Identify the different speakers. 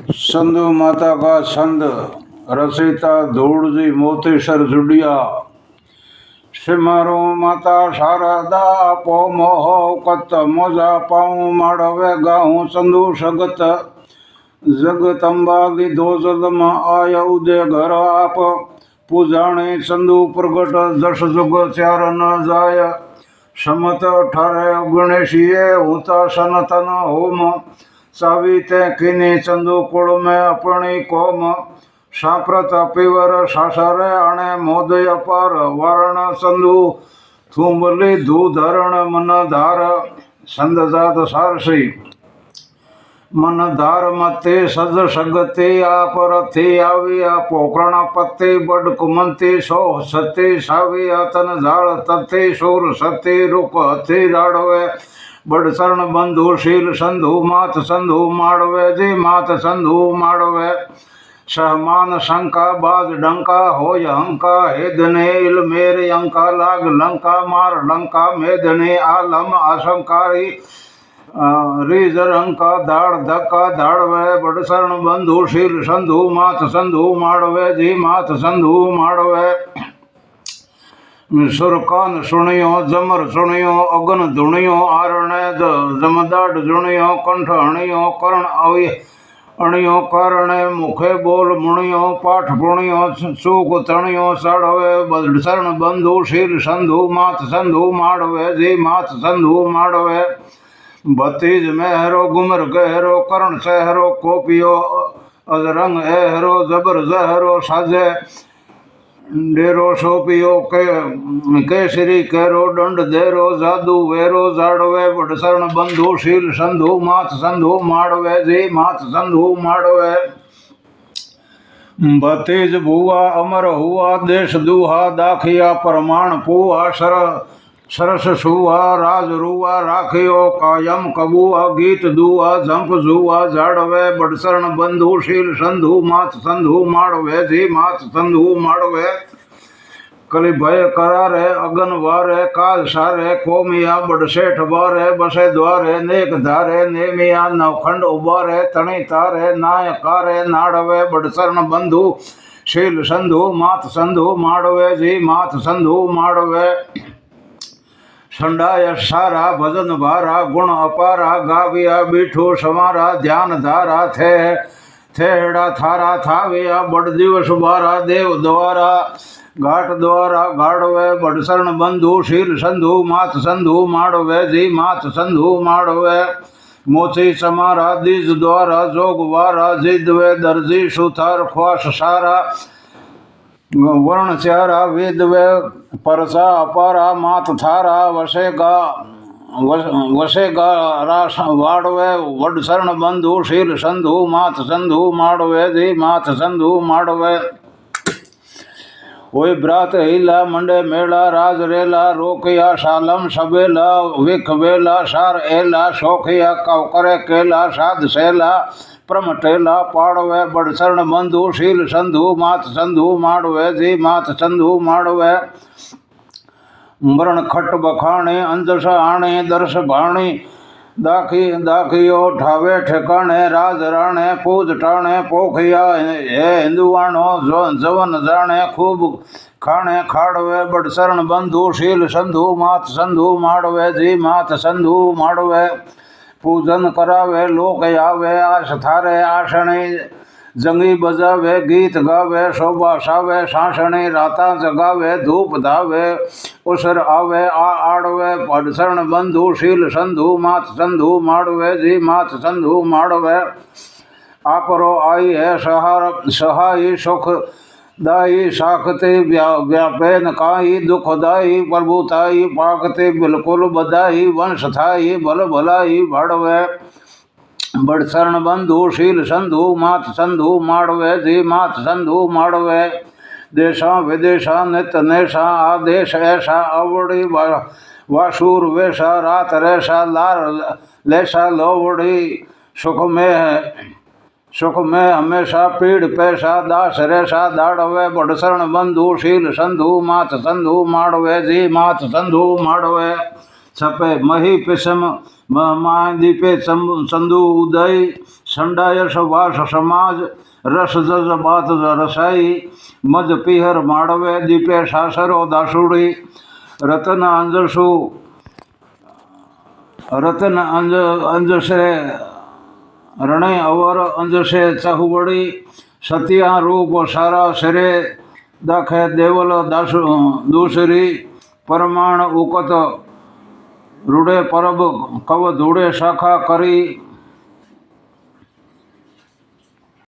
Speaker 1: संधु माता का छंद रचयिता धूड़जी मोतेश्वर जुड़िया। सिमरो माता शारदा पो मोह कत मोजा पाऊँ माड़वे गाऊँ संधु सगत जगतंबा लीधो जलम आय उदय घर आप पूजाणे संधु प्रगट दश जुग चार न जाय समत 18 गणेशीय होता सनातन होम साविते किनी चंदु कुल में अपनी कोम साप्रत पीवर सासरे अणे मोदय अपार वारण संधु थुंबली धूधरण मन धार संद जात सारसी मन धार मते सज सगते आपरथे आविया पोकरण पत्ते बड कुमंते सो सते साविया तन झाड़ तथे सोर सते रुक हथे राड़वे बड़ शरण बंधु शील संधु मात संधु माड़वे जी मात संधु माड़वे सहमान शंका बाज डंका होय हंका हेदने इल मेरे अंका लाग लंका मार लंका मेदने आलम आशंकारी रीजर अंका धाड़ धक्का धाड़वे बड़ शरण बंधु शील संधु मात संधु माड़वे जी मात संधु माड़वे सुरकान सुनियो जमर सुनियो अगन धुनियो आरण जमदाड जुनियो कंठ हणियो कर्ण अवि अणियो कारण मुखे बोल मुणियो पाठ पुणियो सूक तणियो सड़वे शरण बंधु शील संधु मात संधु माड़वे जी मात संधु माड़वे भतीज मेहरो गुमर गहरो कर्ण सहरो कोपियो अजरंग एहरो जबर जहरो साजे डेरो सोपियो केसरी केरो दंड देरो जादू वेरो जाड़वे बड़ शरण बंधु शील संधु मात संधु माड़वे जी मात संधु माड़वे भतीज भुआ अमर हुआ देश दुहा दाखिया प्रमाण पुआ सरस सुहा राज रुआ राखियो कायम कबुआ गीत दुआ झंप जुआ जाड़वे बड़ शरण बंधु शील संधु मात संधु माड़वे जी मात संधु माड़वे कली भय करारे अगन वारे काल सारे कोमिया बड़ सेठ बारे बसे द्वारे नेक धारे नेमिया नवखंड उबारे तणी तारे नाय कारे नाड़वे बड़ शरण बंधु शील संधु मात संधु माड़वे जी मात संधु माड़वे संडाय सारा भजन भारा गुण अपारा गाविया बीठो समारा ध्यान धारा थे थेड़ा थारा थाविया बड़ दिवस बारा देव द्वारा घाट द्वारा गाड़वे बड़ शरण बंधु शील संधु मात संधु माड़वे जी मात संधु माड़वे मोची समारा दीज द्वारा जोग वारा जिदवे दर्जी सुथार ख्वास सारा वर्ण चारा वेदवे परसा अपारा मात थारा वसेगा रास वाड़वे वड शरण बंधु शील संधु मात संधु माड़वे जी मात संधु माड़वे वही ब्रात हिला मंडे मेला राज रेला रोकिया सालम सबेला विख वेला सार एला शोखिया कव करे केला साध सेला प्रमटेला पाड़वे बड़ शरण बंधु शील संधु मात संधु माड़वे जी मात संधु माड़वे मरण खट बखाणे अंजस आणे दर्श भाणी दाखियो ठावे ठिकाणे राज राणे पूज टाणे पोखिया हे हिंदुआणो जवन जाने खूब खाणे खाड़वे बड़ शरण बंधु शील संधु मात संधु माड़वे जी मात संधु माड़वे पूजन करावे लोक आवे आश थारे आशणे जंगी बजावे गीत गावे शोभा सावे सांसणी राता जगावे धूप धावे उसर आवे आड़वे बड़ शरण बंधु शील संधु मात संधु माड़वे जी मात संधु माड़वे आपरो आई है सहाई सुख दाई साखते व्यापेन काई दुखदाई प्रभुताई पाकते बिल्कुल बधाई वंश थाई भल भलाई भाड़वे बड़ शरण बंधु शील संधु मात संधु माड़वे जी मात संधु माड़वे देशा विदेशा नित नेशा आदेश ऐसा अवड़ी वासुर वेशा रात रेशा लार लेशा लोवड़ी सुख में हमेशा पीड़ पैसा दास रेशा दाड़वे बड़ शरण बंधु शील संधु मात संधु माड़वे जी मात संधु माड़वे छपे मही पिसम दीपे संधु उदय સંડાયસ વાસ સમાજ રસ જજ બાત રસાઈ મજ પિહર માળવે દીપે સાસરો દાસુડી રતન અંજસુ રતન અંજસે રણે અવર અંજસે ચહુવડી સતિયા રૂપ સારા શરે દાખે દેવલ દૂસરી પરમાણ ઉકત રૂડે પરબ કવ ધૂળે શાખા કરી